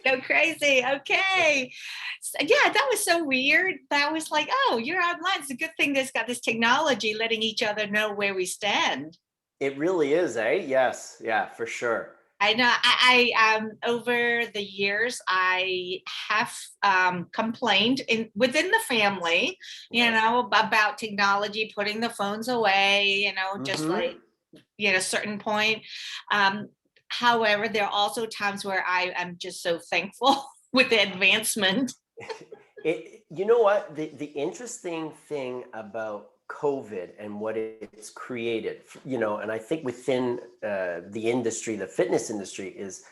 Go crazy. Okay. So, yeah, that was so weird. That was like, oh, you're online. It's a good thing that's got this technology letting each other know where we stand. It really is, eh? Yes, yeah, for sure. I know. Over the years, I have complained within the family, Yes. about technology, putting the phones away, just Mm-hmm. like, certain point. Um, However, there are also times where I am just so thankful with the advancement. You know what? The interesting thing about COVID and what it's created, and I think within the industry, the fitness industry, is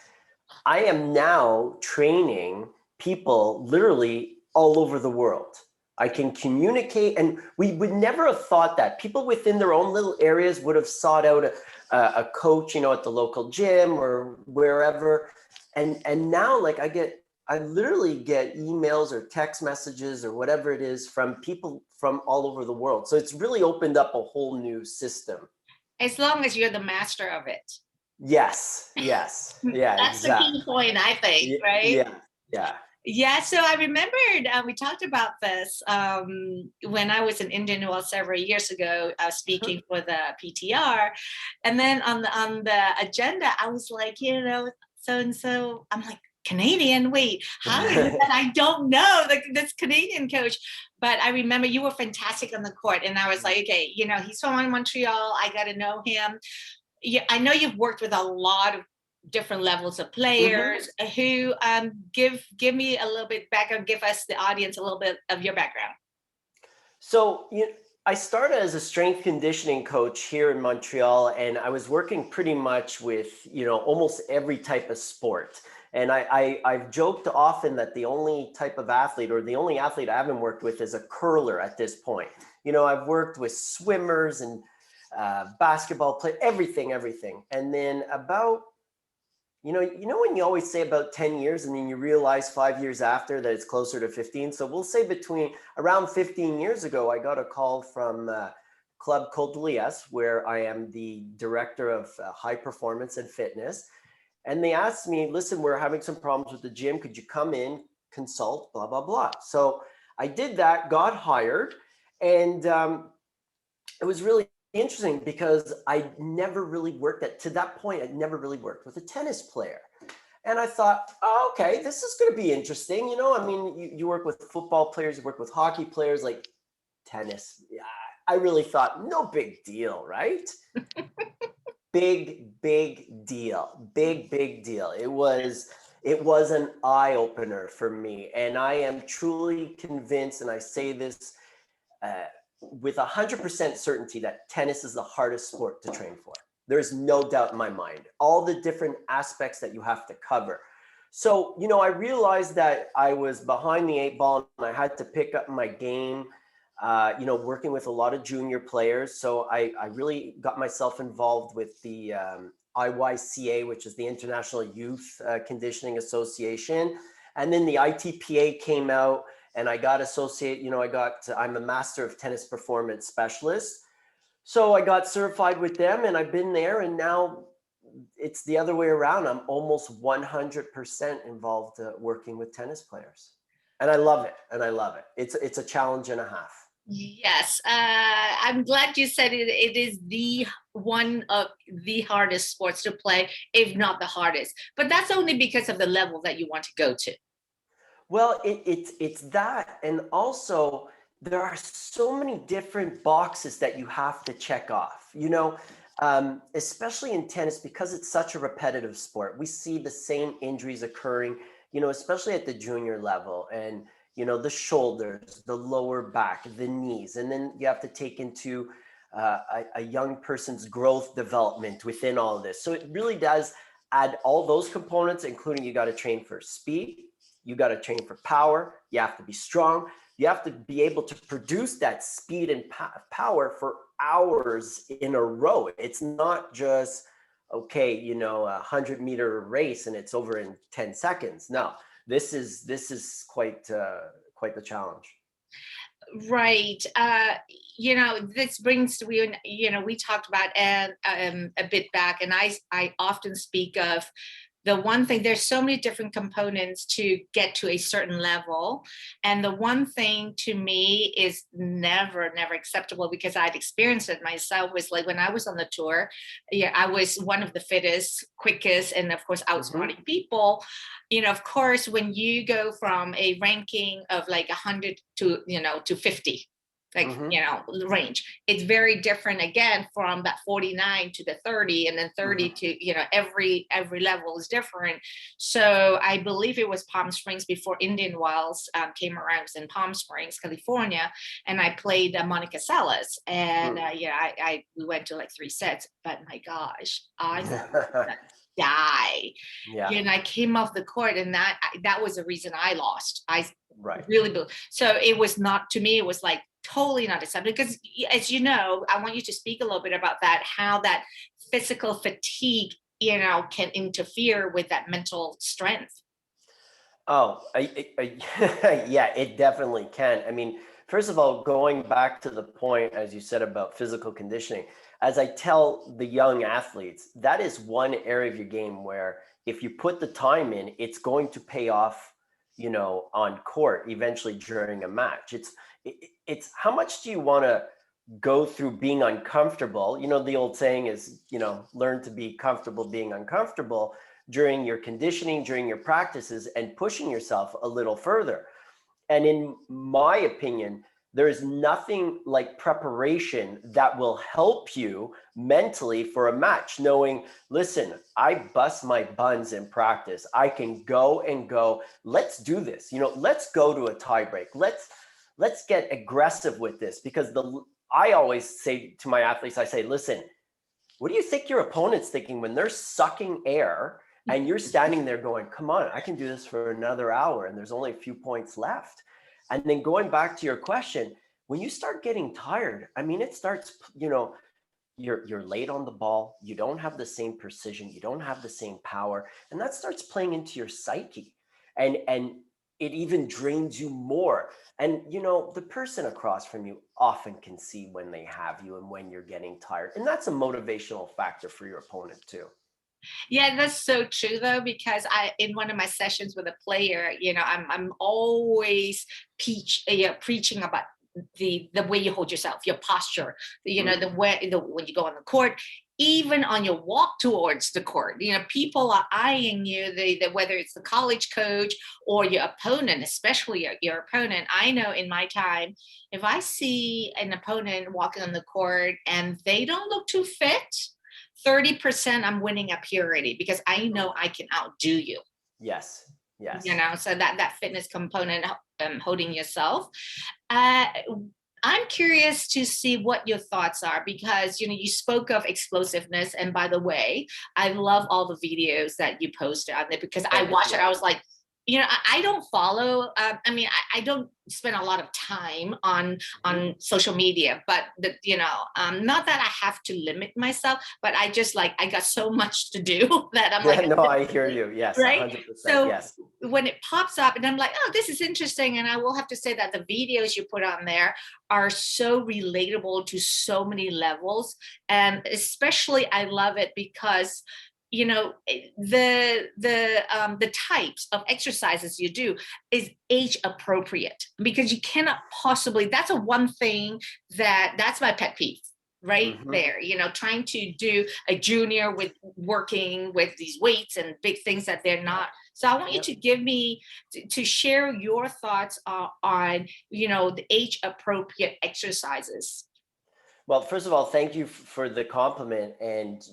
I am now training people literally all over the world. I can communicate, and we would never have thought that people within their own little areas would have sought out a coach, at the local gym or wherever. And now, like, I literally get emails or text messages or whatever it is from people from all over the world. So it's really opened up a whole new system. As long as you're the master of it. Yes, yes, yeah, That's the key exactly. point, I think, right? Yeah, yeah. Yeah, so I remembered we talked about this when I was in Indian Wells several years ago, speaking for the PTR, and then on the agenda, I was like, so and so. I'm like, Canadian. Wait, how is it that I don't know this Canadian coach? But I remember you were fantastic on the court, and I was like, okay, he's from Montreal. I got to know him. Yeah, I know you've worked with a lot of different levels of Mhm. players. Who give me a little bit background, give us the audience a little bit of your background. So, I started as a strength conditioning coach here in Montreal, and I was working pretty much with, almost every type of sport. And I've joked often that the only type of athlete, or the only athlete I haven't worked with, is a curler at this point. I've worked with swimmers and basketball play, everything. And then about when you always say about 10 years and then you realize 5 years after that it's closer to 15. So we'll say between around 15 years ago, I got a call from Club Côte where I am the director of high performance and fitness. And they asked me, listen, we're having some problems with the gym. Could you come in, consult, blah, blah, blah. So I did that, got hired. And it was really interesting because I never really worked to that point, I'd never really worked with a tennis player. And I thought, oh, okay, this is going to be interesting. I mean, you work with football players, you work with hockey players, like tennis. Yeah, I really thought, no big deal, right? Big deal. Big deal. It was an eye opener for me. And I am truly convinced, and I say this uh, with 100% certainty, that tennis is the hardest sport to train for. There's no doubt in my mind. All the different aspects that you have to cover. So, I realized that I was behind the eight ball and I had to pick up my game, working with a lot of junior players. So I really got myself involved with the IYCA, which is the International Youth Conditioning Association. And then the ITPA came out and I got I'm a master of tennis performance specialist. So I got certified with them and I've been there, and now it's the other way around. I'm almost 100% involved working with tennis players. And I love it. It's a challenge and a half. Yes, I'm glad you said it. It is the one of the hardest sports to play, if not the hardest. But that's only because of the level that you want to go to. Well, it's that, and also there are so many different boxes that you have to check off. Especially in tennis, because it's such a repetitive sport. We see the same injuries occurring, especially at the junior level, and the shoulders, the lower back, the knees, and then you have to take into a young person's growth development within all of this. So it really does add all those components, including you got to train for speed. You got to train for power. You have to be strong. You have to be able to produce that speed and power for hours in a row. It's not just, okay, 100-meter race and it's over in 10 seconds. No, this is quite the challenge. Right. This brings we talked about a bit back, and I often speak of the one thing, there's so many different components to get to a certain level. And the one thing to me is never, never acceptable, because I'd experienced it myself, was like when I was on the tour, yeah, I was one of the fittest, quickest, and of course outsmarting people. Of course, when you go from a ranking of like 100 to 50, like, range, it's very different again from that 49 to the 30, and then 30 to, every level is different. So I believe it was Palm Springs before Indian Wells came around. It was in Palm Springs, California, and I played Monica Seles, and we went to like 3 sets, but my gosh, I die. Yeah. And I came off the court, and that was the reason I lost. I Right. really believe. So it was not, to me, it was like totally not acceptable, because as you know, I want you to speak a little bit about that, how that physical fatigue, can interfere with that mental strength. Oh, yeah, it definitely can. I mean, first of all, going back to the point, as you said, about physical conditioning, as I tell the young athletes, that is one area of your game where if you put the time in, it's going to pay off, on court eventually during a match. It's how much do you want to go through being uncomfortable? The old saying is, learn to be comfortable being uncomfortable during your conditioning, during your practices, and pushing yourself a little further. And in my opinion, there is nothing like preparation that will help you mentally for a match, knowing, listen, I bust my buns in practice. I can go and go. Let's do this. Let's go to a tie break. Let's get aggressive with this, because I always say to my athletes, I say, listen, what do you think your opponent's thinking when they're sucking air and you're standing there going, come on, I can do this for another hour and there's only a few points left? And then going back to your question, when you start getting tired, I mean, it starts, you're late on the ball. You don't have the same precision. You don't have the same power. And that starts playing into your psyche. And it even drains you more. And, the person across from you often can see when they have you and when you're getting tired. And that's a motivational factor for your opponent too. Yeah, that's so true though, because in one of my sessions with a player, I'm always preaching about the way you hold yourself, your posture, the way when you go on the court, even on your walk towards the court, people are eyeing you, whether it's the college coach or your opponent, especially your opponent. I know in my time, if I see an opponent walking on the court and they don't look too fit, 30% I'm winning a purity, because I know I can outdo you. Yes. So that fitness component, holding yourself. I'm curious to see what your thoughts are, because you spoke of explosiveness, and by the way, I love all the videos that you posted on there, because I watched it. I was like, I don't follow. I don't spend a lot of time on social media, but not that I have to limit myself, but I just I got so much to do that I'm like, no, I hear you. Yes, right. 100%. So yes. When it pops up, and I'm like, oh, this is interesting, and I will have to say that the videos you put on there are so relatable to so many levels, and especially I love it because the types of exercises you do is age appropriate, because you cannot possibly, that's a one thing that's my pet peeve right there, trying to do a junior with working with these weights and big things that they're not. So I want you to give me to share your thoughts on the age appropriate exercises. Well, first of all, thank you for the compliment. And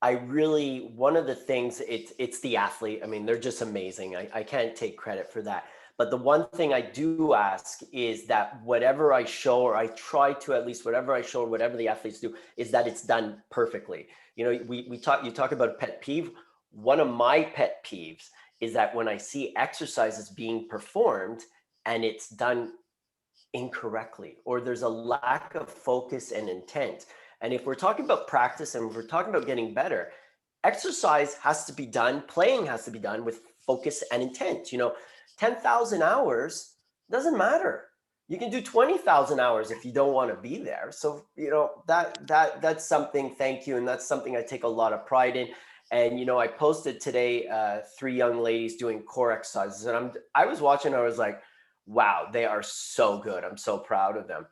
I really, one of the things, it's the athlete. I mean, they're just amazing. I can't take credit for that. But the one thing I do ask is that whatever I show, or I try to, at least whatever I show, or whatever the athletes do, is that it's done perfectly. You talk about pet peeve. One of my pet peeves is that when I see exercises being performed and it's done incorrectly, or there's a lack of focus and intent. And if we're talking about practice and we're talking about getting better, exercise has to be done, playing has to be done with focus and intent. 10,000 hours doesn't matter. You can do 20,000 hours if you don't want to be there. So, that's something, thank you. And that's something I take a lot of pride in. And, I posted today 3 young ladies doing core exercises, and I was watching, I was like, wow, they are so good. I'm so proud of them.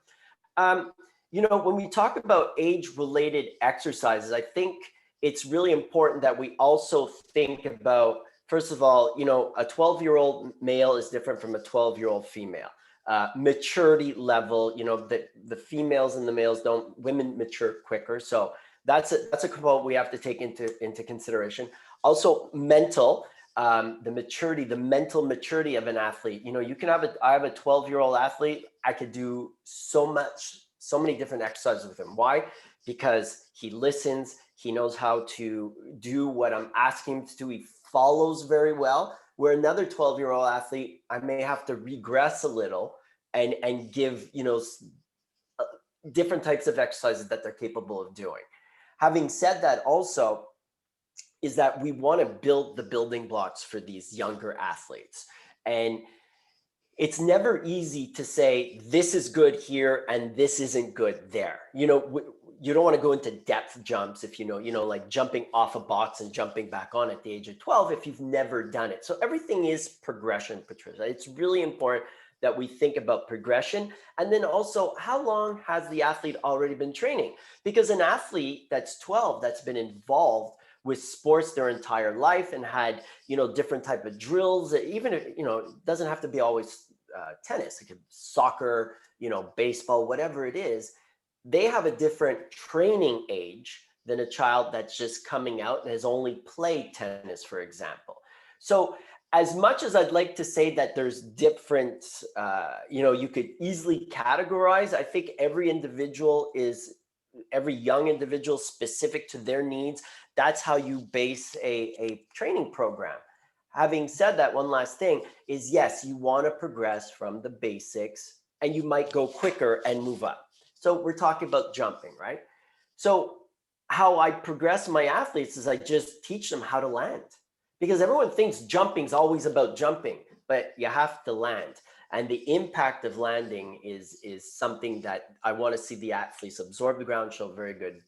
Um, when we talk about age-related exercises, I think it's really important that we also think about, first of all, a 12-year-old male is different from a 12-year-old female. Maturity level, the females and the males women mature quicker. So that's a component we have to take into consideration. Also, the mental maturity of an athlete. I have a 12-year-old athlete. I could do so many different exercises with him. Why? Because he listens, he knows how to do what I'm asking him to do. He follows very well. Where another 12-year-old athlete, I may have to regress a little and give, different types of exercises that they're capable of doing. Having said that, also, is that we want to build the building blocks for these younger athletes. And it's never easy to say this is good here and this isn't good there. You don't want to go into depth jumps if like jumping off a box and jumping back on at the age of 12 if you've never done it. So everything is progression, Patricia. It's really important that we think about progression. And then also, how long has the athlete already been training? Because an athlete that's 12, that's been involved with sports their entire life and had, different type of drills, even if, it doesn't have to be always tennis, it could be soccer, baseball, whatever it is. They have a different training age than a child that's just coming out and has only played tennis, for example. So as much as I'd like to say that there's different, you could easily categorize, I think every young individual specific to their needs. That's how you base a training program. Having said that, one last thing is, yes, you want to progress from the basics and you might go quicker and move up. So we're talking about jumping, right? So how I progress my athletes is I just teach them how to land, because everyone thinks jumping is always about jumping, but you have to land. And the impact of landing is something that I want to see the athletes absorb the ground, show very good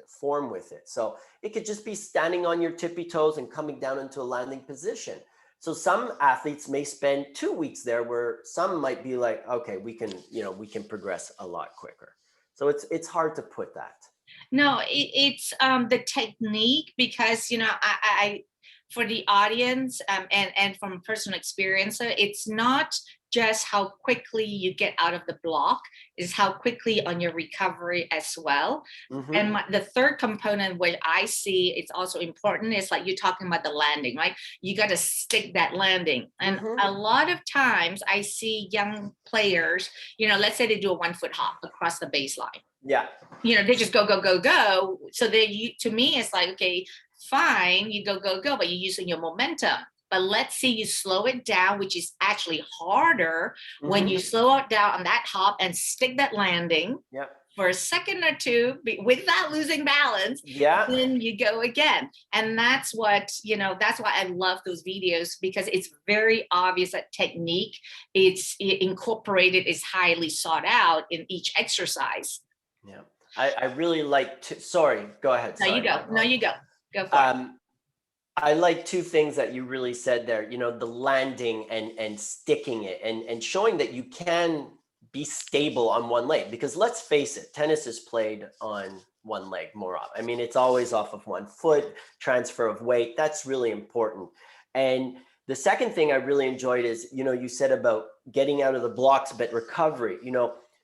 form with it. So it could just be standing on your tippy toes and coming down into a landing position. So some athletes may spend 2 weeks there, where some might be like, okay, we can progress a lot quicker. So it's hard to put that. No, it's the technique, because I for the audience, and from personal experience, it's not just how quickly you get out of the block, is how quickly on your recovery as well. Mm-hmm. And the third component, where I see it's also important, is like you're talking about the landing, right? You got to stick that landing. And a lot of times I see young players, let's say they do a 1-foot hop across the baseline. Yeah. They just go, go, go, go. So to me, it's like, okay, fine, you go, go, go, but you're using your momentum. But let's say you slow it down, which is actually harder when you slow it down on that hop and stick that landing for a second or two without losing balance. Then you go again. And that's what, that's why I love those videos, because it's very obvious that technique, it's incorporated, is highly sought out in each exercise. Yeah. I really like to, sorry, go ahead. No, you go. No, you go. Go for it. I like 2 things that you really said there, the landing and sticking it and showing that you can be stable on one leg, because let's face it, tennis is played on one leg more often. I mean, it's always off of one foot, transfer of weight. That's really important. And the second thing I really enjoyed is, you said about getting out of the blocks, but recovery.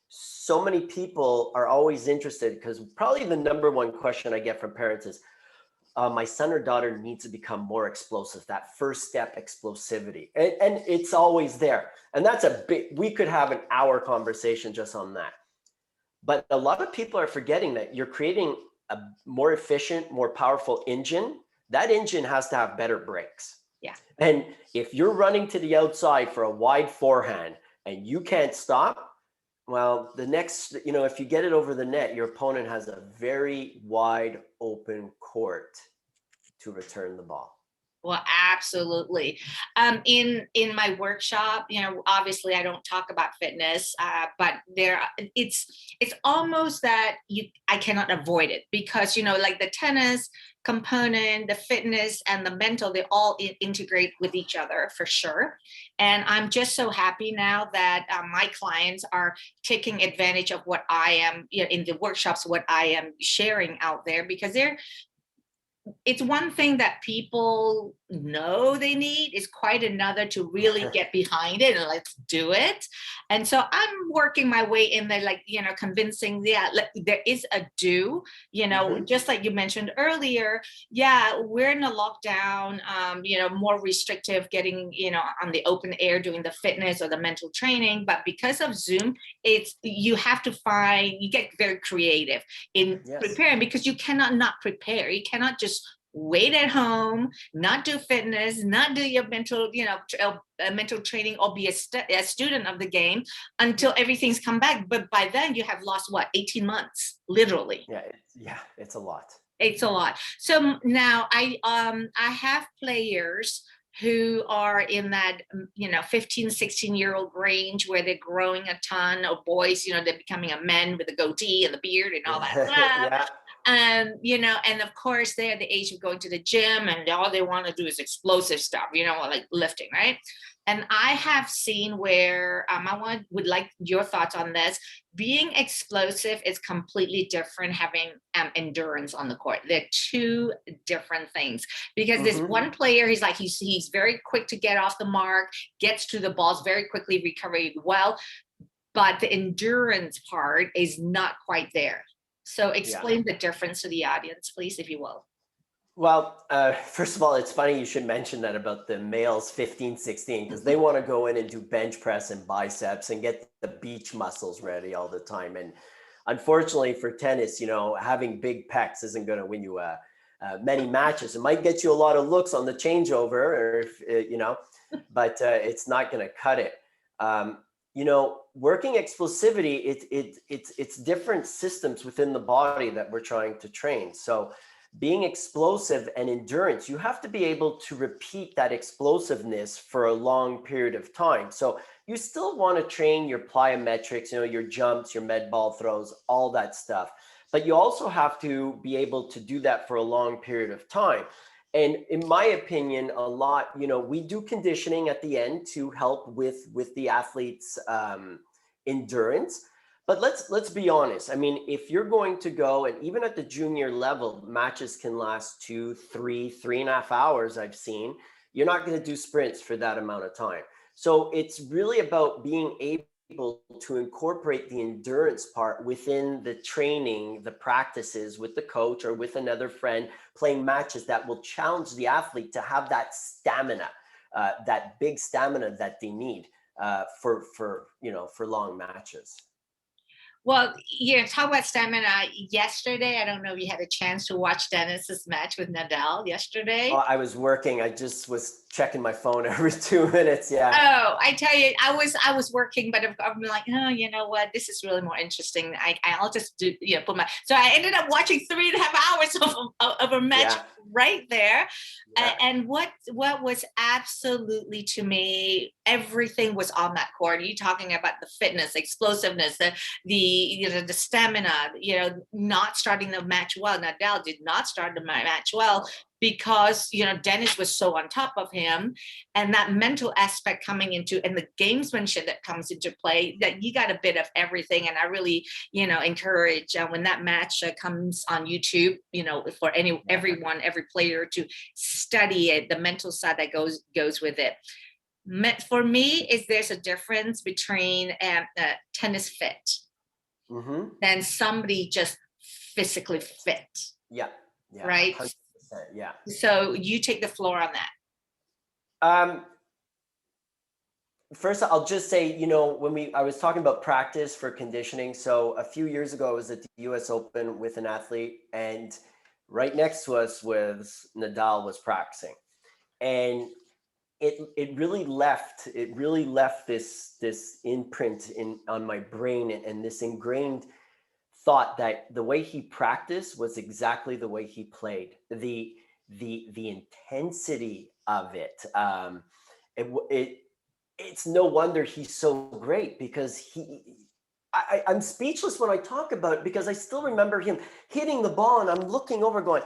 So many people are always interested, because probably the number one question I get from parents is, my son or daughter needs to become more explosive, that first step explosivity. And it's always there. And that's we could have an hour conversation just on that. But a lot of people are forgetting that you're creating a more efficient, more powerful engine. That engine has to have better brakes. Yeah. And if you're running to the outside for a wide forehand and you can't stop, well, the next, if you get it over the net, your opponent has a very wide open court to return the ball. Well, absolutely. In my workshop, obviously I don't talk about fitness, but it's almost that I cannot avoid it because like the tennis component, the fitness, and the mental, they all integrate with each other for sure. And I'm just so happy now that my clients are taking advantage of what I am, in the workshops, what I am sharing out there, because it's one thing that people know they need, is quite another to really get behind it and let's do it. And so I'm working my way in there, like, convincing, yeah, like, there is a do, just like you mentioned earlier. Yeah, we're in a lockdown, more restrictive getting, on the open air doing the fitness or the mental training. But because of Zoom, you have to you get very creative in preparing, because you cannot not prepare. You cannot just wait at home, not do fitness, not do your mental, mental training, or be a student of the game until everything's come back. But by then you have lost 18 months, literally. It's a lot. It's a lot. So now I have players who are in that 15, 16-year-old range, where they're growing a ton, of boys, they're becoming a man with a goatee and the beard and all that stuff. And of course they're the age of going to the gym, and all they want to do is explosive stuff, like lifting, right? And I have seen where would like your thoughts on this. Being explosive is completely different having endurance on the court. They're two different things, because this one player, he's very quick to get off the mark, gets to the balls very quickly, recovered well, but the endurance part is not quite there. So explain the difference to the audience, please, if you will. Well, first of all, it's funny you should mention that about the males 15, 16, because they want to go in and do bench press and biceps and get the beach muscles ready all the time. And unfortunately for tennis, having big pecs isn't going to win you many matches. It might get you a lot of looks on the changeover, or but it's not going to cut it. Working explosivity, it's different systems within the body that we're trying to train. So being explosive and endurance, you have to be able to repeat that explosiveness for a long period of time. So you still want to train your plyometrics, your jumps, your med ball throws, all that stuff. But you also have to be able to do that for a long period of time. And in my opinion, a lot, we do conditioning at the end to help with the athlete's endurance. But let's be honest. I mean, if you're going to go, and even at the junior level, matches can last 2, 3, 3.5 hours, I've seen. You're not going to do sprints for that amount of time. So it's really about being able to incorporate the endurance part within the training, the practices with the coach or with another friend, playing matches that will challenge the athlete to have that stamina, that big stamina that they need for long matches. Well, talk about stamina. Yesterday, I don't know if you had a chance to watch Dennis's match with Nadal yesterday. Oh, I was working. I just was checking my phone every 2 minutes. Yeah. Oh, I tell you, I was working, but I'm like, oh, you know what? This is really more interesting. I'll just do, put my. So I ended up watching 3.5 hours of a match right there. And what was absolutely, to me, everything was on that court. You talking about the fitness, explosiveness, the stamina, not starting the match well. Nadal did not start the match well because, Dennis was so on top of him, and that mental aspect coming into, and the gamesmanship that comes into play, that you got a bit of everything. And I really, encourage when that match comes on YouTube, for everyone, every player to study it, the mental side that goes with it. For me, there's a difference between tennis fit than somebody just physically fit. Yeah. Right. 100%, yeah. So you take the floor on that. First, I'll just say, I was talking about practice for conditioning. So a few years ago, I was at the US Open with an athlete, and right next to us Nadal was practicing. And it really left this imprint on my brain, and this ingrained thought that the way he practiced was exactly the way he played. the intensity of it. It's no wonder he's so great, because I'm speechless when I talk about it, because I still remember him hitting the ball, and I'm looking over going,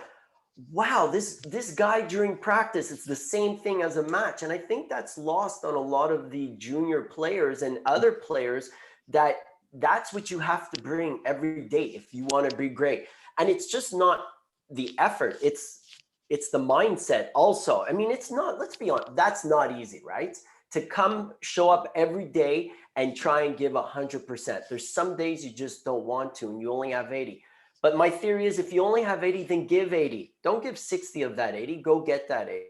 wow, this guy during practice, it's the same thing as a match. And I think that's lost on a lot of the junior players and other players, that's what you have to bring every day if you want to be great. And it's just not the effort, it's the mindset also. I mean, it's not, let's be honest, that's not easy, right? To come show up every day and try and give 100%. There's some days you just don't want to, and you only have 80. But my theory is, if you only have 80, then give 80. Don't give 60 of that 80. Go get that 80.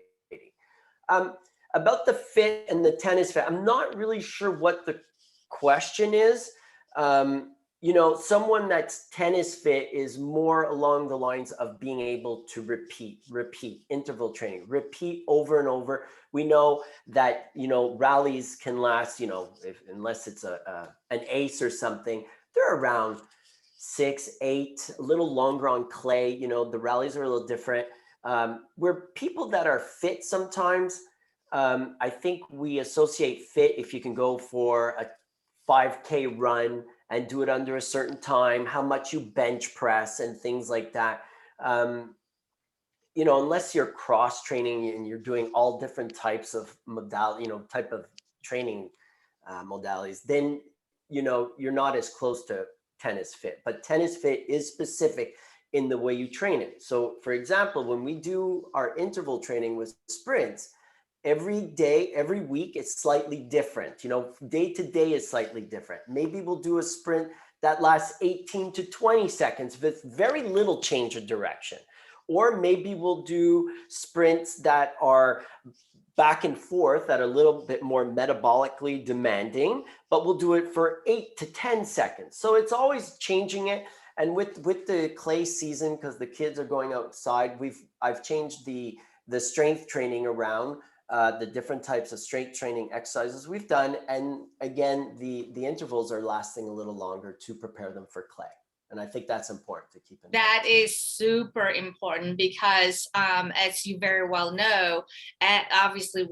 About the fit and the tennis fit, I'm not really sure what the question is. Someone that's tennis fit is more along the lines of being able to repeat, interval training, repeat over and over. We know that, rallies can last, unless it's an ace or something, they're around 6, 8, a little longer on clay. The rallies are a little different. Where people that are fit sometimes, I think we associate fit if you can go for a 5K run and do it under a certain time, how much you bench press and things like that. Unless you're cross training and you're doing all different types of type of training modalities, then, you're not as close to tennis fit. But tennis fit is specific in the way you train it. So for example, when we do our interval training with sprints, every day, every week, it's slightly different. Day to day is slightly different. Maybe we'll do a sprint that lasts 18 to 20 seconds with very little change of direction. Or maybe we'll do sprints that are back and forth, that are a little bit more metabolically demanding, but we'll do it for 8 to 10 seconds. So it's always changing it. And with the clay season, because the kids are going outside, I've changed the strength training around, the different types of strength training exercises we've done. And again, the intervals are lasting a little longer to prepare them for clay. And I think that's important to keep in mind. That is super important, because as you very well know, obviously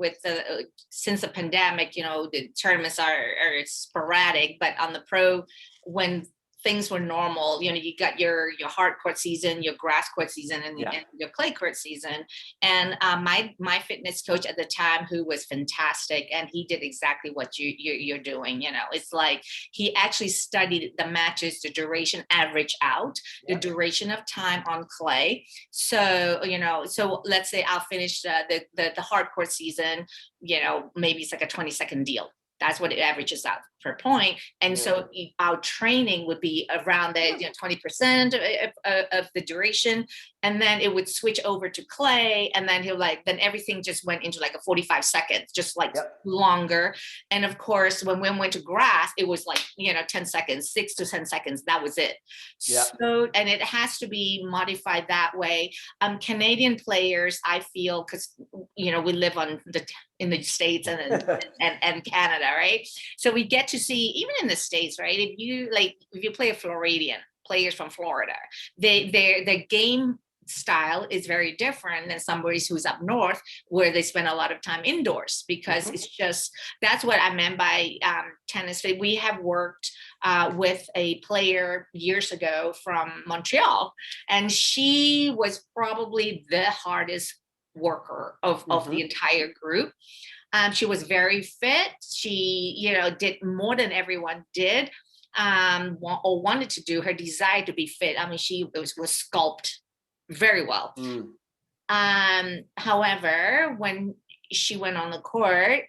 since the pandemic, the tournaments are sporadic, but on the pro, when things were normal, you got your hard court season, your grass court season, and your clay court season. And my fitness coach at the time, who was fantastic, and he did exactly what you're doing. It's like he actually studied the matches, the duration, average out the duration of time on clay. So so let's say I'll finish the hard court season, maybe it's like a 20-second deal. That's what it averages out per point. And so our training would be around the 20% of the duration. And then it would switch over to clay. And then then everything just went into like a 45 seconds, just like longer. And of course, when we went to grass, it was like, 10 seconds, 6 to 10 seconds. That was it. So, and it has to be modified that way. Canadian players, I feel, because, we live in the States and Canada, right? So we get to see, even in the States, right? If you play a Floridian, players from Florida, their game style is very different than somebody who's up north, where they spend a lot of time indoors, because it's just, that's what I meant by tennis. We have worked with a player years ago from Montreal, and she was probably the hardest worker of the entire group. She was very fit. She, did more than everyone did, or wanted to do. Her desire to be fit, I mean, she was sculpted very well. However, when she went on the court,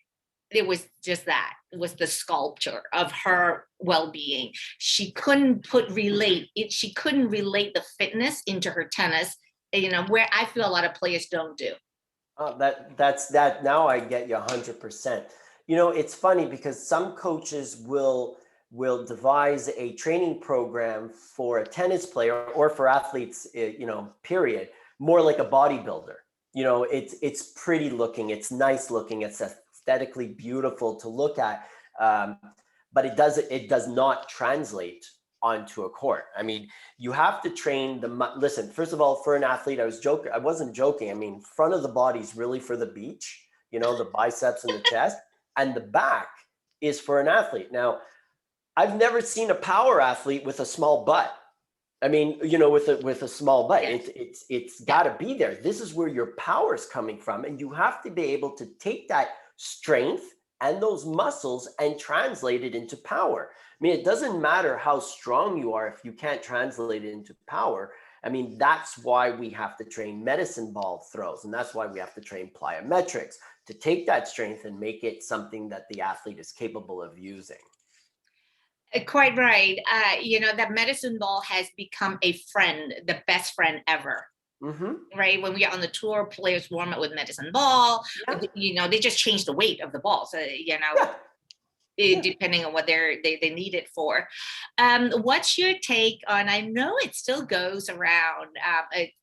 it was just that. It was the sculpture of her well-being. She couldn't relate the fitness into her tennis, where I feel a lot of players don't do. That's now I get you 100%. It's funny, because some coaches will devise a training program for a tennis player or for athletes, period, more like a bodybuilder. It's pretty looking, it's nice looking, it's aesthetically beautiful to look at, but it does not translate onto a court. I mean, you have to train listen, first of all, for an athlete, I wasn't joking. I mean, front of the body is really for the beach, the biceps and the chest, and the back is for an athlete. Now, I've never seen a power athlete with a small butt. I mean, with a small butt, Yeah. it's got to be there. This is where your power is coming from, and you have to be able to take that strength and those muscles and translate it into power. I mean, it doesn't matter how strong you are if you can't translate it into power. I mean, that's why we have to train medicine ball throws, and that's why we have to train plyometrics to take that strength and make it something that the athlete is capable of using. Quite right. That medicine ball has become a friend, the best friend ever. Mm-hmm. Right, when we are on the tour, players warm up with medicine ball. Yeah. They just change the weight of the ball, so depending on what they need it for. What's your take on, I know it still goes around,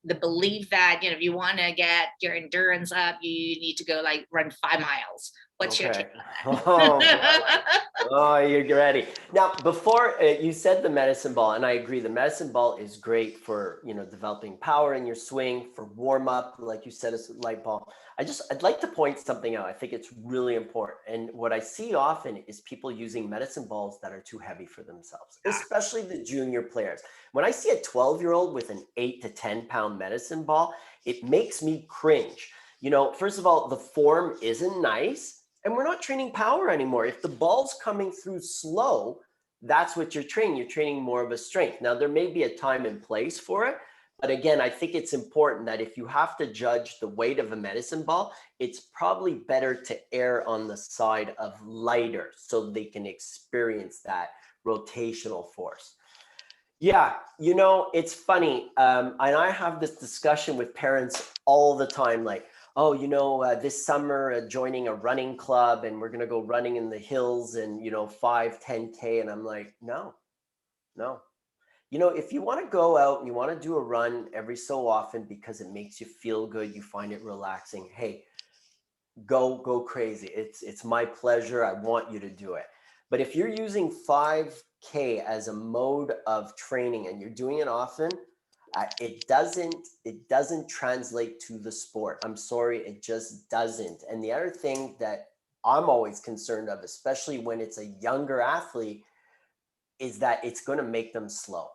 the belief that if you want to get your endurance up, you need to go like run 5 miles. What's your take on that? Oh, you're ready. Now, before you said the medicine ball, and I agree, the medicine ball is great for, developing power in your swing, for warm up, like you said, it's a light ball. I'd like to point something out. I think it's really important. And what I see often is people using medicine balls that are too heavy for themselves, especially the junior players. When I see a 12-year-old with an 8 to 10 pound medicine ball, it makes me cringe. First of all, the form isn't nice. And we're not training power anymore. If the ball's coming through slow, that's what you're training. You're training more of a strength. Now, there may be a time and place for it. But again, I think it's important that if you have to judge the weight of a medicine ball, it's probably better to err on the side of lighter so they can experience that rotational force. Yeah, it's funny. And I have this discussion with parents all the time, like, oh, this summer joining a running club and we're going to go running in the hills and, 5, 10K. And I'm like, no. If you want to go out and you want to do a run every so often because it makes you feel good, you find it relaxing, hey, go crazy. It's my pleasure. I want you to do it. But if you're using 5K as a mode of training and you're doing it often, it doesn't translate to the sport. I'm sorry, it just doesn't. And the other thing that I'm always concerned of, especially when it's a younger athlete, is that it's going to make them slow.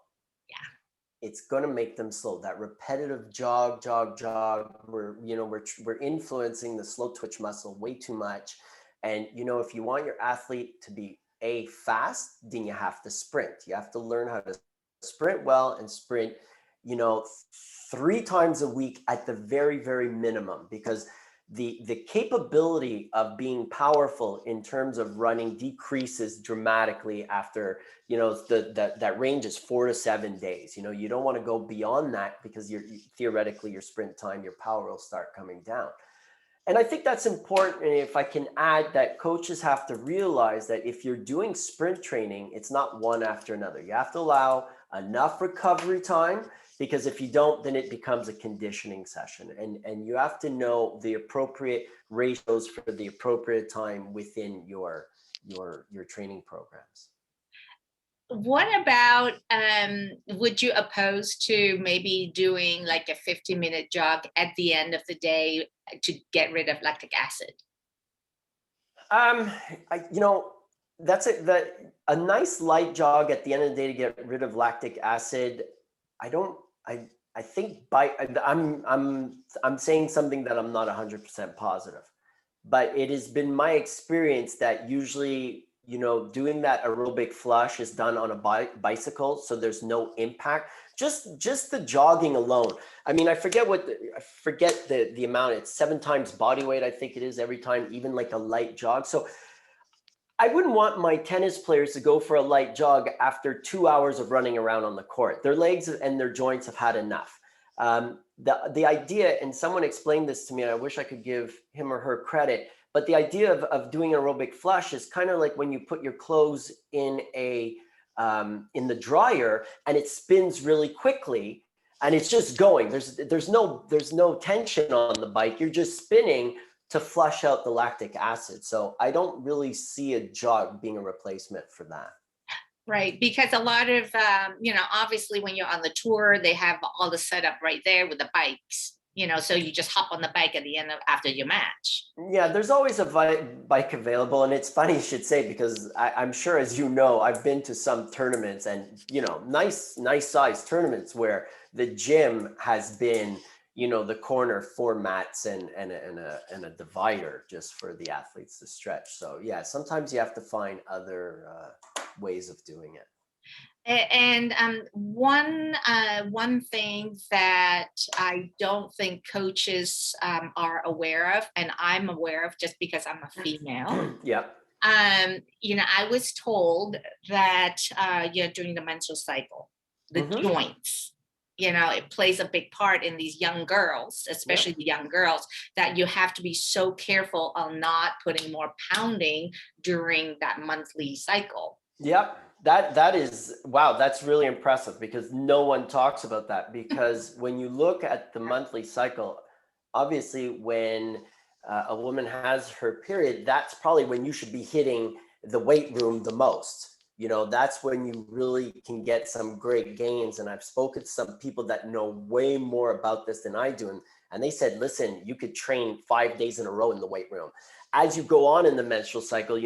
Yeah. It's going to make them slow. That repetitive jog. We're influencing the slow twitch muscle way too much. And if you want your athlete to be fast, then you have to sprint. You have to learn how to sprint well and sprint 3 times a week at the very, very minimum, because the capability of being powerful in terms of running decreases dramatically after, that range is 4 to 7 days. You don't want to go beyond that because theoretically your sprint time, your power will start coming down. And I think that's important. And if I can add that coaches have to realize that if you're doing sprint training, it's not one after another. You have to allow enough recovery time, because if you don't, then it becomes a conditioning session. And you have to know the appropriate ratios for the appropriate time within your training programs. What about, would you oppose to maybe doing like a 50-minute jog at the end of the day to get rid of lactic acid? That's a nice light jog at the end of the day to get rid of lactic acid. I think I'm saying something that I'm not 100% positive, but it has been my experience that usually, doing that aerobic flush is done on a bicycle, so there's no impact. Just the jogging alone. I mean, I forget the amount. It's 7 times body weight, I think it is, every time, even like a light jog. So I wouldn't want my tennis players to go for a light jog after 2 hours of running around on the court. Their legs and their joints have had enough. The idea, and someone explained this to me, and I wish I could give him or her credit, but the idea of doing aerobic flush is kind of like when you put your clothes in the dryer and it spins really quickly and it's just going. There's no tension on the bike. You're just spinning to flush out the lactic acid. So I don't really see a jog being a replacement for that. Right, because a lot of, obviously when you're on the tour, they have all the setup right there with the bikes, so you just hop on the bike at the end of after your match. Yeah, there's always a bike available, and it's funny you should say, because I'm sure, as you know, I've been to some tournaments, and nice size tournaments where the gym has been, the corner for mats and a divider just for the athletes to stretch. So yeah, sometimes you have to find other ways of doing it. And one thing that I don't think coaches are aware of, and I'm aware of just because I'm a female. Yeah. I was told that during the menstrual cycle, the joints, it plays a big part in these young girls, especially the young girls, that you have to be so careful on not putting more pounding during that monthly cycle. Yep. That is, wow, that's really impressive, because no one talks about that. Because when you look at the monthly cycle, obviously when a woman has her period, that's probably when you should be hitting the weight room the most. That's when you really can get some great gains. And I've spoken to some people that know way more about this than I do. And they said, listen, you could train 5 days in a row in the weight room. As you go on in the menstrual cycle,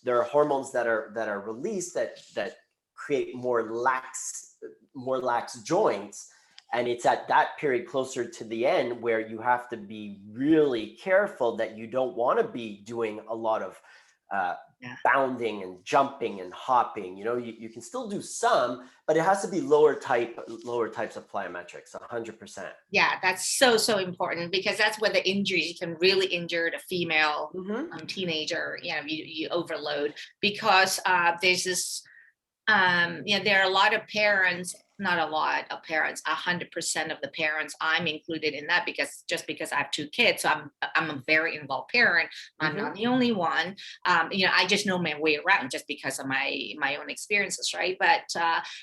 there are hormones that are released that create more lax joints. And it's at that period closer to the end where you have to be really careful that you don't want to be doing a lot of bounding and jumping and hopping. You can still do some, but it has to be lower types of plyometrics, 100%. Yeah, that's so important, because that's where the injuries can really injure the female teenager. You overload, because there's this, there are a lot of parents, not a lot of parents, 100% of the parents, I'm included in that, because I have 2 kids, so I'm a very involved parent. I'm not the only one. I just know my way around just because of my own experiences, right? But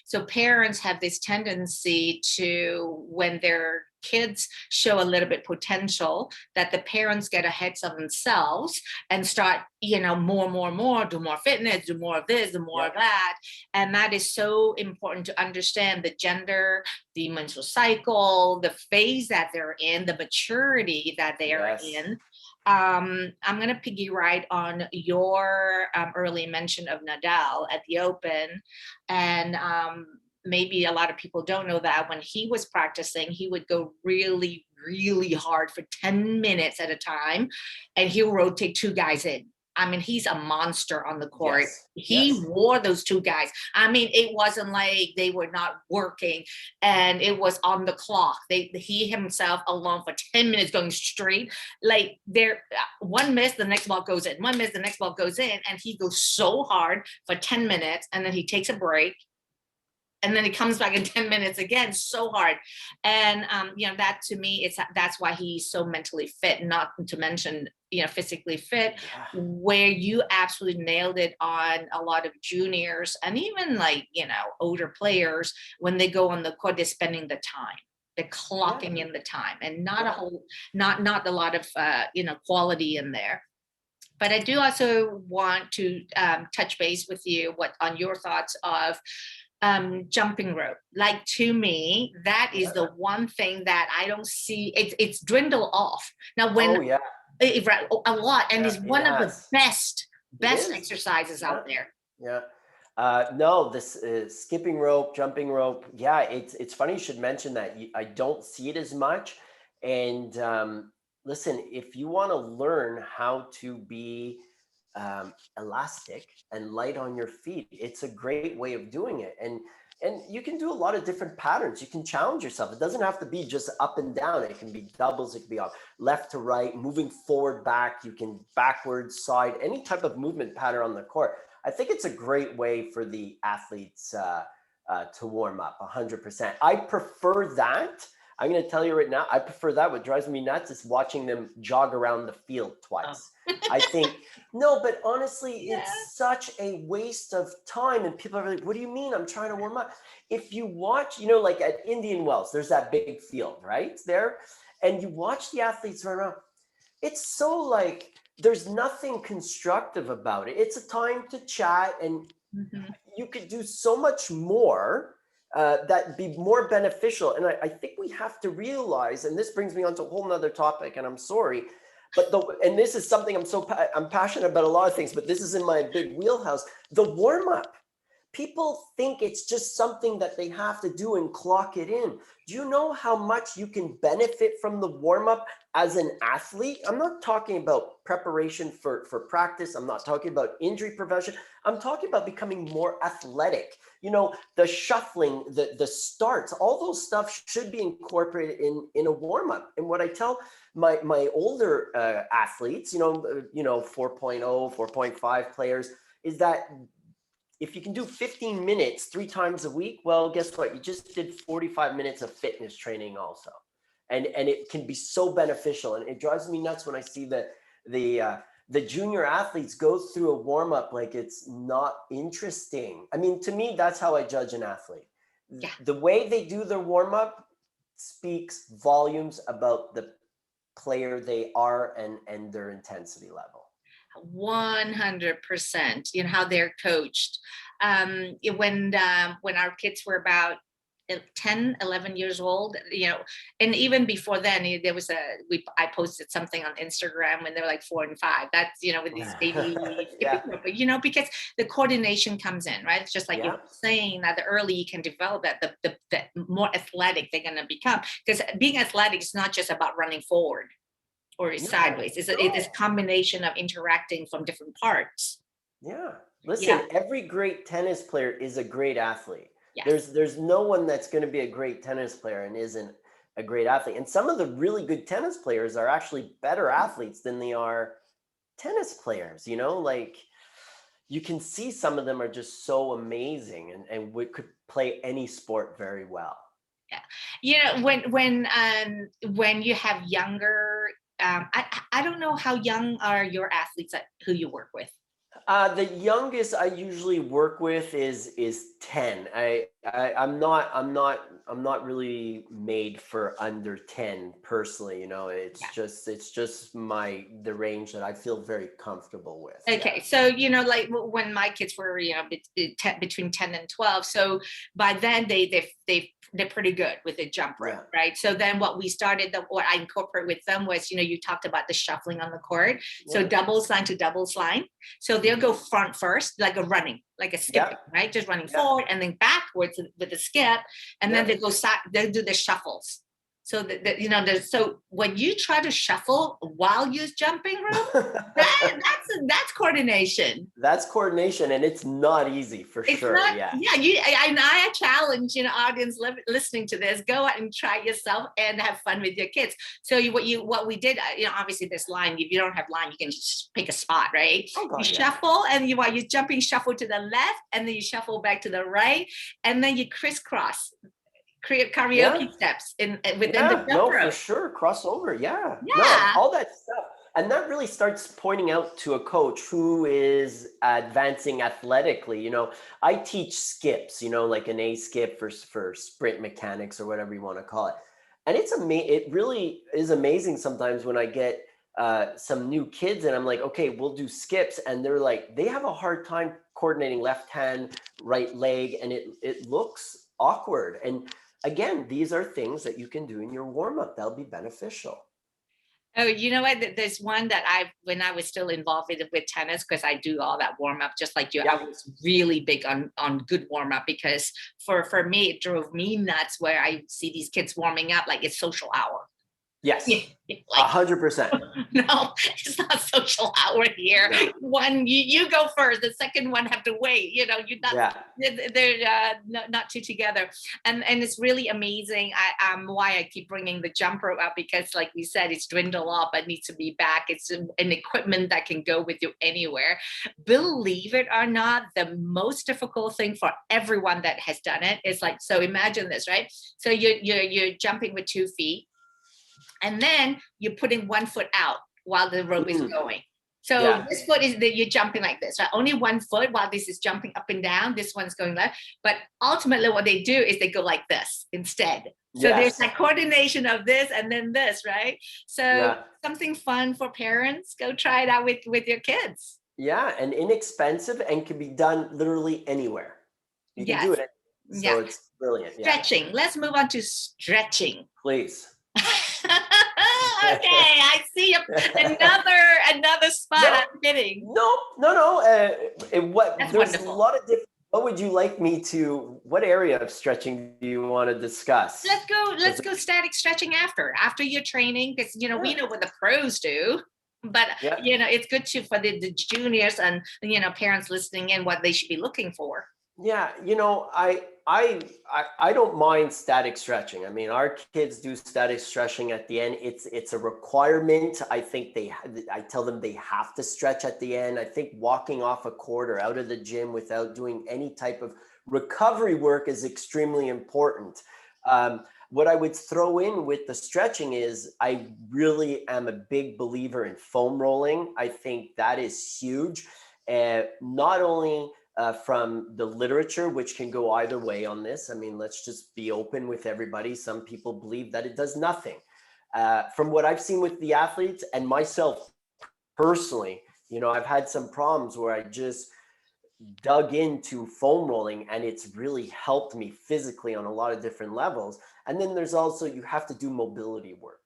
so parents have this tendency to, when their kids show a little bit potential, that the parents get ahead of themselves and start, more, do more fitness, do more of this, do more of that. And that is so important to understand the gender, the menstrual cycle, the phase that they're in, the maturity that they are in. I'm going to piggy right on your early mention of Nadal at the Open. And maybe a lot of people don't know that when he was practicing, he would go really, really hard for 10 minutes at a time, and he'll rotate 2 guys in. I mean, he's a monster on the court. Yes. He wore those 2 guys. I mean, it wasn't like they were not working and it was on the clock. He himself alone for 10 minutes going straight. Like, one miss, the next ball goes in. One miss, the next ball goes in. And he goes so hard for 10 minutes, and then he takes a break. And then he comes back in 10 minutes again, so hard. And, that to me, that's why he's so mentally fit, not to mention, physically fit, where you absolutely nailed it on a lot of juniors and even older players. When they go on the court, they're spending the time. They're clocking in the time, and not a lot of, quality in there. But I do also want to touch base with you on your thoughts of jumping rope. Like, to me, that is the one thing that I don't see. It's dwindled off now. When a lot, and it's one of the best exercises out there. No, this skipping rope, jumping rope. Yeah, it's funny you should mention that. I don't see it as much. And listen, if you want to learn how to be elastic and light on your feet, it's a great way of doing it. And you can do a lot of different patterns. You can challenge yourself. It doesn't have to be just up and down. It can be doubles. It can be left to right, moving forward, back. You can backwards, side, any type of movement pattern on the court. I think it's a great way for the athletes to warm up. 100%. I prefer that. I'm going to tell you right now, I prefer that. What drives me nuts is watching them jog around the field twice. I think, no, but honestly, it's such a waste of time. And people are like, what do you mean? I'm trying to warm up. If you watch, like at Indian Wells, there's that big field right there. And you watch the athletes run around. It's so there's nothing constructive about it. It's a time to chat and Mhm. You could do so much more that'd be more beneficial. And I think we have to realize, and this brings me on to a whole nother topic, and I'm sorry, but and this is something I'm passionate about a lot of things, but this is in my big wheelhouse, the warm up. People think it's just something that they have to do and clock it in. Do you know how much you can benefit from the warm up as an athlete? I'm not talking about preparation for practice. I'm not talking about injury prevention. I'm talking about becoming more athletic. You know, the shuffling, the starts, all those stuff should be incorporated in a warm up. And what I tell my older athletes, 4.0, 4.5 players, is that if you can do 15 minutes 3 times a week, well, guess what? You just did 45 minutes of fitness training also. And it can be so beneficial. And it drives me nuts when I see the junior athletes go through a warm up like it's not interesting. I mean, to me, that's how I judge an athlete. Yeah. The way they do their warm up speaks volumes about the player they are and their intensity level. 100%, how they're coached. When our kids were about 10, 11 years old, and even before then, there was I posted something on Instagram when they're like 4 and 5. That's, with these baby, Yeah. because the coordination comes in, right? It's just like Yeah. you're saying that the early you can develop that, the more athletic they're going to become. Because being athletic is not just about running forward or sideways. It's a combination of interacting from different parts. Yeah. Listen, Yeah. every great tennis player is a great athlete. Yes. There's no one that's going to be a great tennis player and isn't a great athlete. And some of the really good tennis players are actually better athletes than they are tennis players, like you can see some of them are just so amazing and could play any sport very well. Yeah. When you have younger, I don't know how young are your athletes who you work with. The youngest I usually work with is 10. I'm not really made for under 10 personally. Yeah. It's just the range that I feel very comfortable with. Okay, Yeah. so like when my kids were between 10 and 12, so by then they're pretty good with the jump rope, Yeah. right? So then what I incorporate with them was, you talked about the shuffling on the court, so Yeah. doubles line to doubles line. So they'll go front first, like a running, like a skipping, right? Just running forward and then backwards with the skip, and then they do the shuffles. So so when you try to shuffle while you're jumping rope, that's coordination. That's coordination, and it's not easy for It's sure. not, Yeah. I challenge, audience listening to this, go out and try yourself and have fun with your kids. So what we did, obviously this line, if you don't have line, you can just pick a spot, right? Oh, God, you yeah. shuffle, and while you're jumping, shuffle to the left, and then you shuffle back to the right, and then you crisscross. Create karaoke steps within the jump rope. For sure. Crossover. Yeah. Yeah. No, all that stuff. And that really starts pointing out to a coach who is advancing athletically. I teach skips, like an A skip for sprint mechanics or whatever you want to call it. And it really is amazing sometimes when I get some new kids and I'm like, okay, we'll do skips. And they're like, they have a hard time coordinating left hand, right leg. And it looks awkward. And again, these are things that you can do in your warm-up. That'll be beneficial. Oh, you know what? There's one that when I was still involved with tennis, because I do all that warm up, just like you, I was really big on good warm up, because for me, it drove me nuts where I see these kids warming up like it's social hour. Yes, like 100%. No, it's not social hour here. No. One, you go first. The second one have to wait. You're not. They're not two together, and it's really amazing. Why I keep bringing the jump rope up, because, like we said, it's dwindled off, but needs to be back. It's an equipment that can go with you anywhere. Believe it or not, the most difficult thing for everyone that has done it is like, so imagine this, right? So you're jumping with 2 feet. And then you're putting 1 foot out while the rope is going. So this foot is that you're jumping like this, right? Only 1 foot while this is jumping up and down. This one's going left. But ultimately what they do is they go like this instead. So there's that coordination of this and then this, right? So something fun for parents. Go try it out with your kids. Yeah, and inexpensive and can be done literally anywhere. You can do Yes. it. Yeah. So it's brilliant. Yeah, Stretching. Let's move on to stretching. please. Okay, I see another spot No, I'm hitting. no. What That's there's a wonderful. lot of different. What would you like me to? What area of stretching do you want to discuss? Let's go. Because Let's go static stretching after your training, because we yeah, know what the pros do, but yeah. it's good to for the juniors and parents listening in what they should be looking for. Yeah, I don't mind static stretching. I mean, our kids do static stretching at the end. It's a requirement. I think I tell them they have to stretch at the end. I think walking off a court or out of the gym without doing any type of recovery work is extremely important. What I would throw in with the stretching is I really am a big believer in foam rolling. I think that is huge. Not only from the literature, which can go either way on this. I mean, let's just be open with everybody. Some people believe that it does nothing. From what I've seen with the athletes and myself personally, I've had some problems where I just dug into foam rolling and it's really helped me physically on a lot of different levels. And then there's also, you have to do mobility work.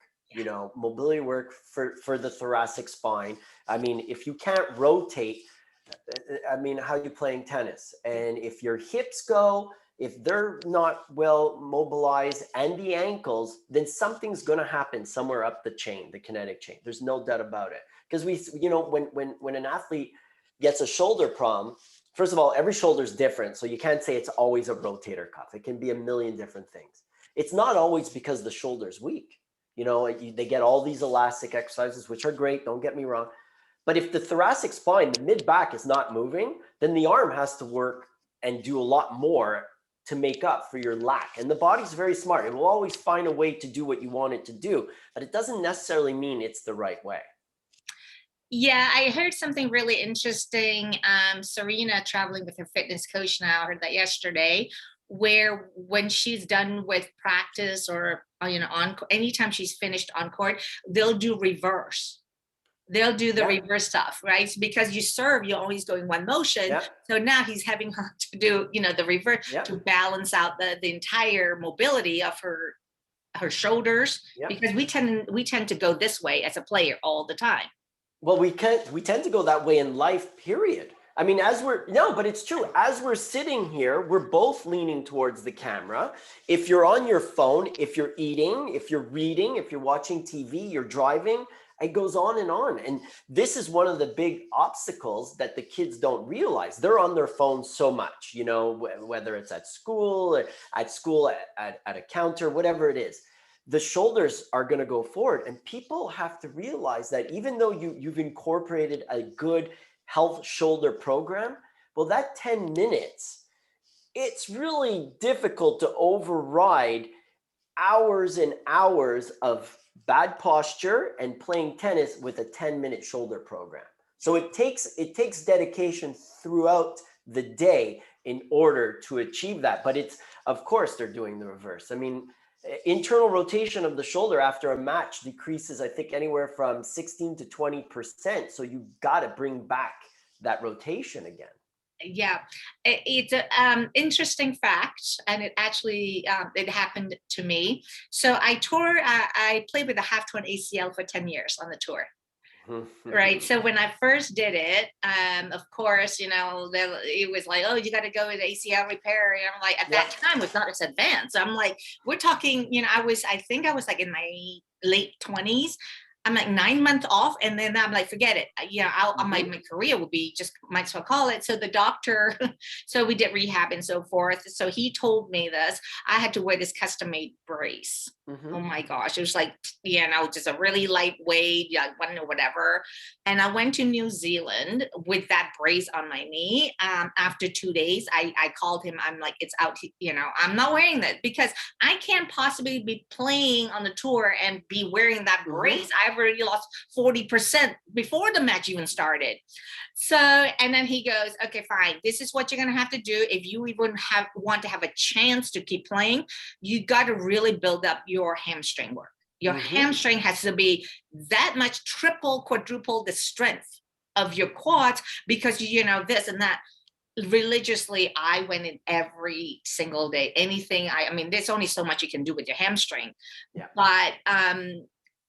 Mobility work for the thoracic spine. I mean, if you can't rotate, I mean, how are you playing tennis? And if your hips go, if they're not well mobilized and the ankles, then something's going to happen somewhere up the chain, the kinetic chain. There's no doubt about it. Because when an athlete gets a shoulder problem, first of all, every shoulder is different. So you can't say it's always a rotator cuff. It can be a million different things. It's not always because the shoulder's weak. They get all these elastic exercises, which are great. Don't get me wrong. But if the thoracic spine, the mid back is not moving, then the arm has to work and do a lot more to make up for your lack. And the body's very smart. It will always find a way to do what you want it to do, but it doesn't necessarily mean it's the right way. Yeah, I heard something really interesting. Serena, traveling with her fitness coach now, I heard that yesterday, where when she's done with practice or on anytime she's finished on court, they'll do reverse. They'll do the Yeah. reverse stuff, right? Because you serve, you're always going one motion. Yeah. So now he's having her to do, the reverse Yeah. to balance out the entire mobility of her shoulders, Yeah. because we tend to go this way as a player all the time. Well, we tend to go that way in life, period. I mean, but it's true. As we're sitting here, we're both leaning towards the camera. If you're on your phone, if you're eating, if you're reading, if you're watching TV, you're driving, it goes on and on. And this is one of the big obstacles that the kids don't realize. They're on their phones so much, whether it's at school, at a counter, whatever it is. The shoulders are going to go forward, and people have to realize that even though you've incorporated a good health shoulder program, well, that 10 minutes, it's really difficult to override hours and hours of bad posture and playing tennis with a 10-minute shoulder program. So it takes dedication throughout the day in order to achieve that. But of course they're doing the reverse. I mean, internal rotation of the shoulder after a match decreases, I think, anywhere from 16 to 20%. So you got to bring back that rotation again. Yeah, it's an interesting fact, and it actually it happened to me. So I played with a half torn ACL for 10 years on the tour. Right. So when I first did it, of course, it was like, oh, you got to go with ACL repair. And I'm like, at that time, it's not as advanced. So I'm like, we're talking, I think I was like in my late 20s. I'm like 9 months off. And then I'm like, forget it. My career will be just, might as well call it. So the doctor, so we did rehab and so forth. So he told me this, I had to wear this custom made brace. Oh my gosh. It was like, just a really lightweight, whatever. And I went to New Zealand with that brace on my knee. After 2 days, I called him. I'm like, it's out, I'm not wearing that because I can't possibly be playing on the tour and be wearing that brace. I've already lost 40% before the match even started. So, and then he goes, okay, fine. This is what you're going to have to do. If you even want to have a chance to keep playing, you got to really build up your hamstring work. Your hamstring has to be that much, triple, quadruple the strength of your quads because you know this and that. Religiously, I went in every single day. Anything, I mean, there's only so much you can do with your hamstring. Yeah. But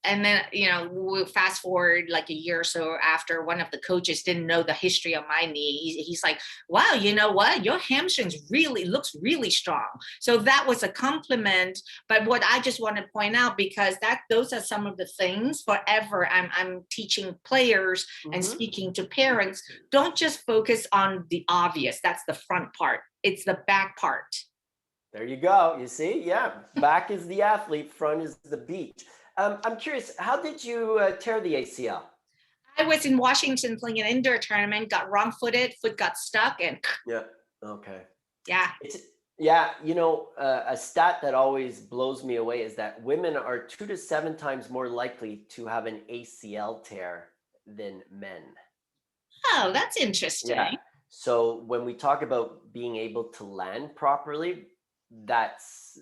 and then, you know, we'll fast forward like a year or so after, one of the coaches didn't know the history of my knee. He's like, wow, you know what? Your hamstrings really looks really strong. So that was a compliment. But what I just want to point out, because those are some of the things forever I'm teaching players and speaking to parents. Don't just focus on the obvious. That's the front part. It's the back part. There you go. You see? Yeah. Back is the athlete, front is the beach. I'm curious, how did you tear the ACL? I was in Washington playing an indoor tournament, got wrong-footed, foot got stuck, and Yeah. Okay. yeah. Yeah, you know, a stat that always blows me away is that women are 2 to 7 times more likely to have an ACL tear than men. Oh, that's Yeah. interesting. So when we talk about being able to land properly, that's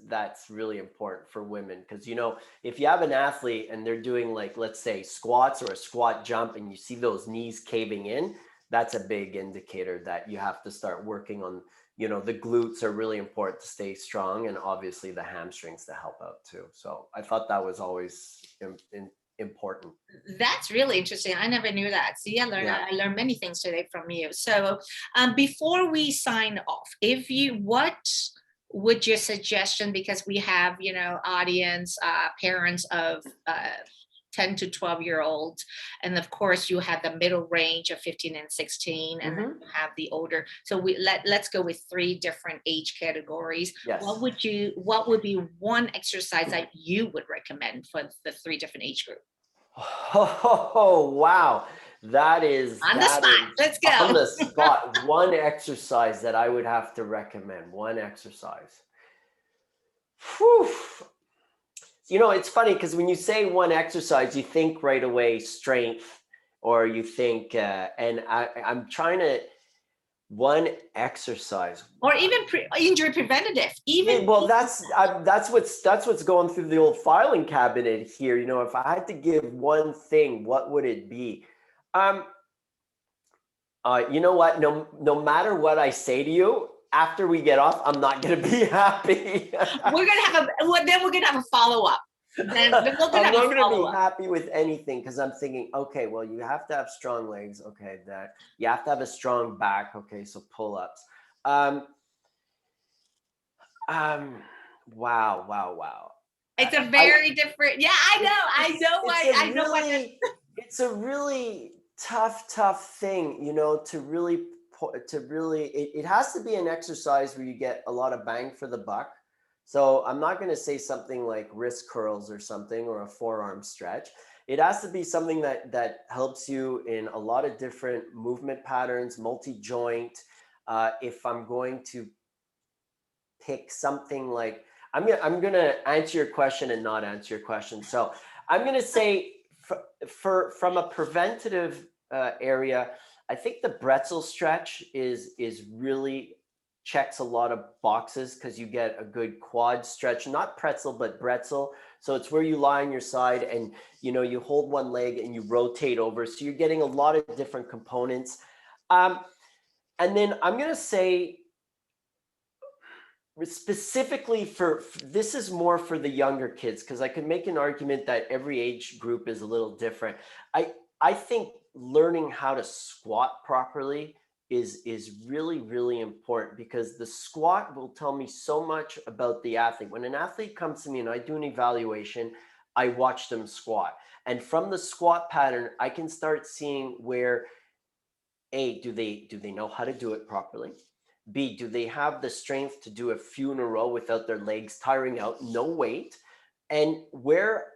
really important for women, because you know, if you have an athlete and they're doing, like, let's say squats or a squat jump, and you see those knees caving in, that's a big indicator that you have to start working on, you know, the glutes are really important to stay strong, and obviously the hamstrings to help out too. So I thought that was always important. That's really interesting. I never knew that. See, Yeah. I learned many things today from you. So before we sign off, what would your suggestion, because we have, you know, audience, parents of 10 to 12-year-olds, and of course you have the middle range of 15 and 16, and then you have the older. So let's go with 3 different age categories. Yes. What would be one exercise that you would recommend for the 3 different age groups? Oh, wow. That is On the spot. Let's go. on the spot. One exercise that I would have to recommend. One exercise. Whew. You know, it's funny because when you say one exercise, you think right away strength, or you think, and I'm trying to, one exercise. Or even injury preventative. Even Yeah, well, that's what's going through the old filing cabinet here. You know, if I had to give one thing, what would it be? You know what? No matter what I say to you, after we get off, I'm not going to be happy. we're gonna have a follow up. Then we're I'm gonna not have a going to be follow up. happy with anything, because I'm thinking, okay, well, you have to have strong legs. Okay, that you have to have a strong back. Okay, so pull-ups. Wow. It's a very different. Yeah, I know why. It's a really tough thing, you know, it has to be an exercise where you get a lot of bang for the buck. So I'm not going to say something like wrist curls or something, or a forearm stretch. It has to be something that helps you in a lot of different movement patterns, multi-joint. If I'm going to pick something, like, I'm gonna answer your question and not answer your question. So I'm gonna say, from a preventative area, I think the Bretzel stretch is really checks a lot of boxes, because you get a good quad stretch, not pretzel, but Bretzel. So it's where you lie on your side and, you know, you hold one leg and you rotate over. So you're getting a lot of different components. And then I'm gonna say, specifically for this is more for the younger kids, because I could make an argument that every age group is a little different. I think learning how to squat properly is really important, because the squat will tell me so much about the athlete. When an athlete comes to me and I do an evaluation, I watch them squat, and from the squat pattern I can start seeing where, A, do they know how to do it properly? B, do they have the strength to do a few in a row without their legs tiring out, no weight? And where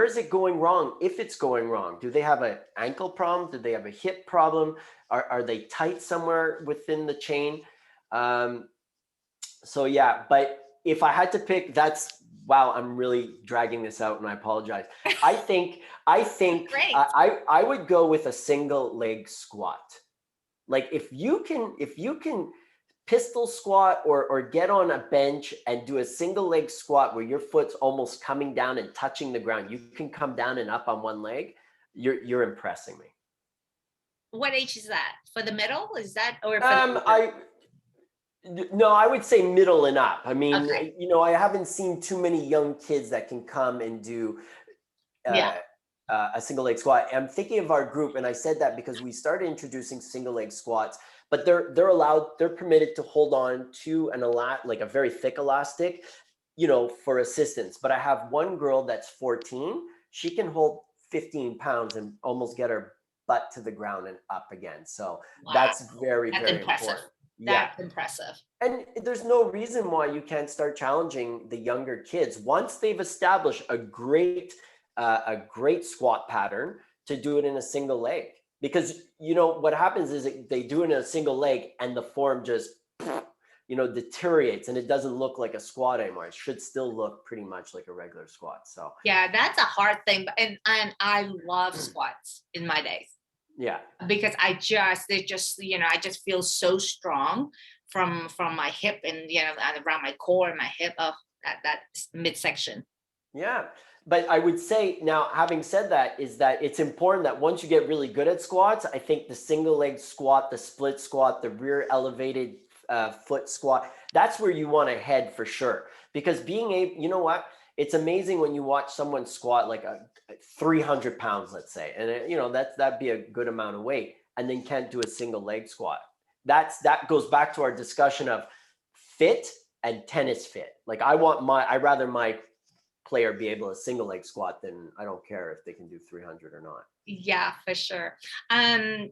is it going wrong, if it's going wrong? Do they have an ankle problem? Do they have a hip problem? Are they tight somewhere within the chain? So yeah, but if I had to pick, wow, I'm really dragging this out and I apologize. I think Great. I would go with a single leg squat. Like, if you can pistol squat or get on a bench and do a single leg squat where your foot's almost coming down and touching the ground, you can come down and up on one leg, you're impressing me. What age is that? For the middle? Is that, or for the older? I No, I would say middle and up. I mean, Okay. I haven't seen too many young kids that can come and do Yeah. uh, a single leg squat. I'm thinking of our group, and I said that because we started introducing single leg squats, but they're permitted to hold on to like a very thick elastic, for assistance. But I have one girl that's 14. She can hold 15 pounds and almost get her butt to the ground and up again. So Wow. that's very, That's very impressive. important. Yeah. That's impressive. And there's no reason why you can't start challenging the younger kids once they've established a great squat pattern to do it in a single leg. Because what happens is they do it in a single leg and the form just deteriorates and it doesn't look like a squat anymore. It should still look pretty much like a regular squat. So Yeah, that's a hard thing. And I love squats in my days yeah. because I just feel so strong from my hip and around my core and my hip. Oh, that midsection. Yeah. But I would say now, having said that, is that it's important that once you get really good at squats, I think the single leg squat, the split squat, the rear elevated foot squat, that's where you want to head for sure. Because being able, it's amazing when you watch someone squat like 300 pounds, let's say, and that'd be a good amount of weight, and then can't do a single leg squat. That goes back to our discussion of fit and tennis fit. Like I'd rather my player be able to single leg squat, then I don't care if they can do 300 or not. Yeah, for sure. I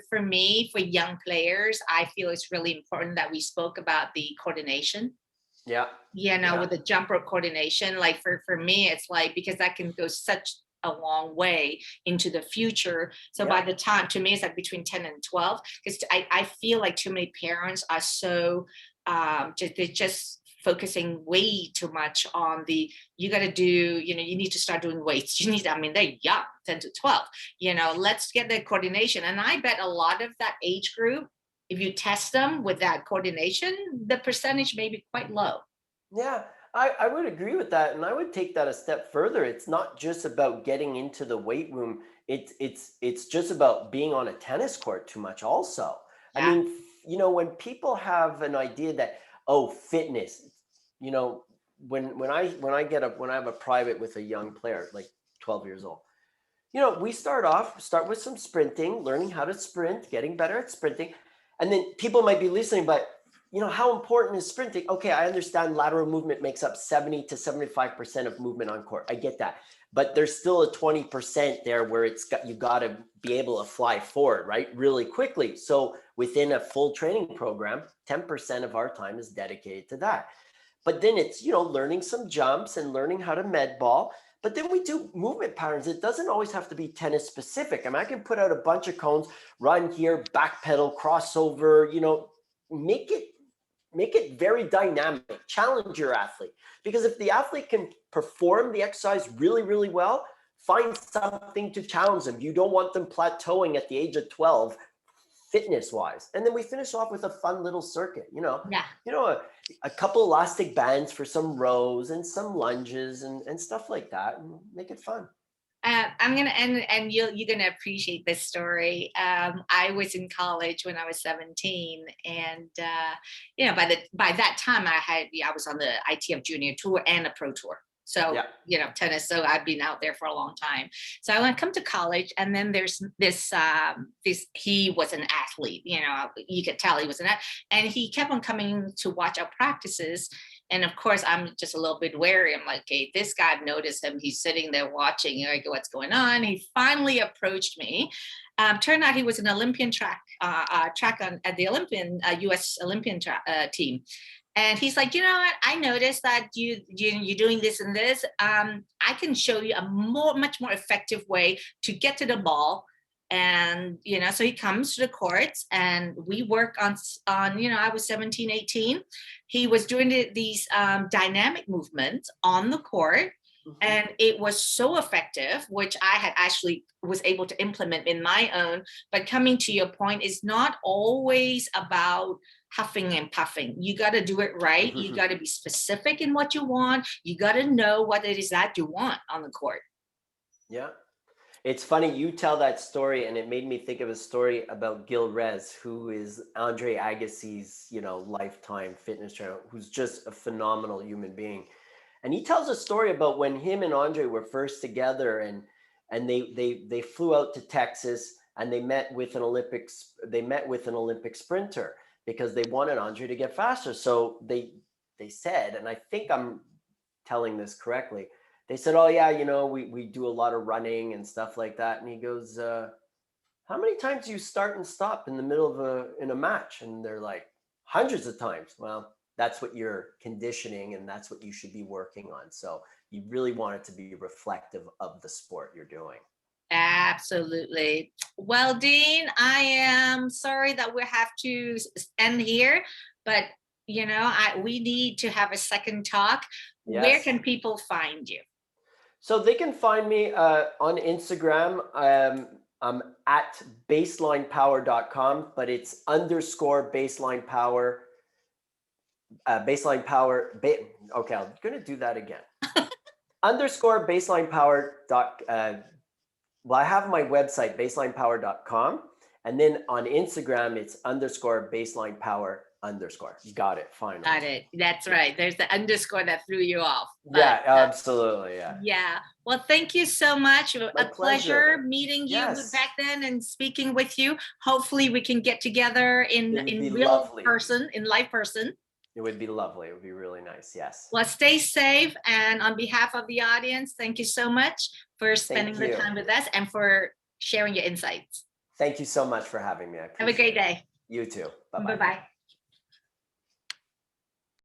for me, for young players, I feel it's really important that we spoke about the coordination. Yeah. With the jumper coordination, like for me, it's like, because that can go such a long way into the future. So by the time, to me, it's like between 10 and 12, because I feel like too many parents are so they're just focusing way too much on you got to do, you need to start doing weights. They're young, 10 to 12, let's get the coordination. And I bet a lot of that age group, if you test them with that coordination, the percentage may be quite low. Yeah, I would agree with that, and I would take that a step further. It's not just about getting into the weight room. It's just about being on a tennis court too much also. I Yeah. mean, when people have an idea that, oh, fitness, you know, when I have a private with a young player like 12 years old, we start with some sprinting, learning how to sprint, getting better at sprinting. And then people might be listening, but how important is sprinting? Okay, I understand lateral movement makes up 70 to 75% of movement on court. I get that. But there's still a 20% there where you got to be able to fly forward, right? Really quickly. So within a full training program, 10% of our time is dedicated to that. But then it's, learning some jumps and learning how to med ball. But then we do movement patterns. It doesn't always have to be tennis specific. I mean, I can put out a bunch of cones, run here, back pedal, crossover, make it very dynamic, challenge your athlete. Because if the athlete can perform the exercise really, really well, find something to challenge them. You don't want them plateauing at the age of 12 fitness wise. And then we finish off with a fun little circuit, Yeah. A couple elastic bands for some rows and some lunges and stuff like that, and make it fun. I'm gonna and you're gonna appreciate this story. I was in college when I was 17, and by that time I was on the ITF Junior Tour and a Pro Tour. So tennis. So I've been out there for a long time. So I come to college, and then there's this. He was an athlete. You could tell he was and he kept on coming to watch our practices. And of course, I'm just a little bit wary. I'm like, okay, this guy, I've noticed him. He's sitting there watching, like, what's going on? He finally approached me. Turned out he was an Olympian track at the U.S. Olympian team. And he's like, you know what? I noticed that you're doing this and this. I can show you a much more effective way to get to the ball. And so he comes to the courts, and we work on I was 17, 18. He was doing these dynamic movements on the court, and it was so effective, which I had actually was able to implement in my own. But coming to your point, is not always about huffing and puffing. You got to do it right. You got to be specific in what you want. You got to know what it is that you want on the court. Yeah. It's funny you tell that story, and it made me think of a story about Gil Rez, who is Andre Agassi's, lifetime fitness trainer, who's just a phenomenal human being. And he tells a story about when him and Andre were first together, and they flew out to Texas, and they met with an Olympic sprinter because they wanted Andre to get faster. So they said, and I think I'm telling this correctly, they said, "Oh yeah, we do a lot of running and stuff like that." And he goes, "How many times do you start and stop in the middle of a match?" And they're like, "Hundreds of times." Well, that's what you're conditioning, and that's what you should be working on. So you really want it to be reflective of the sport you're doing. Absolutely. Well, Dean, I am sorry that we have to end here, but we need to have a second talk. Where Yes. can people find you? So they can find me on Instagram. I'm at baselinepower.com, but it's underscore baselinepower. Okay, I'm going to do that again. Underscore baselinepower. Well, I have my website, baselinepower.com. And then on Instagram, it's underscore baselinepower underscore. You got it. Finally. Got it. That's right. There's the underscore that threw you off. Yeah, absolutely. Yeah. Yeah. Well, thank you so much. My pleasure. Meeting you Yes. back then and speaking with you. Hopefully we can get together in real lovely. person, in live person. It would be lovely. It would be really nice. Yes. Well, stay safe. And on behalf of the audience, thank you so much for spending the time with us and for sharing your insights. Thank you so much for having me. Have a great day. You too. Bye-bye. Bye-bye.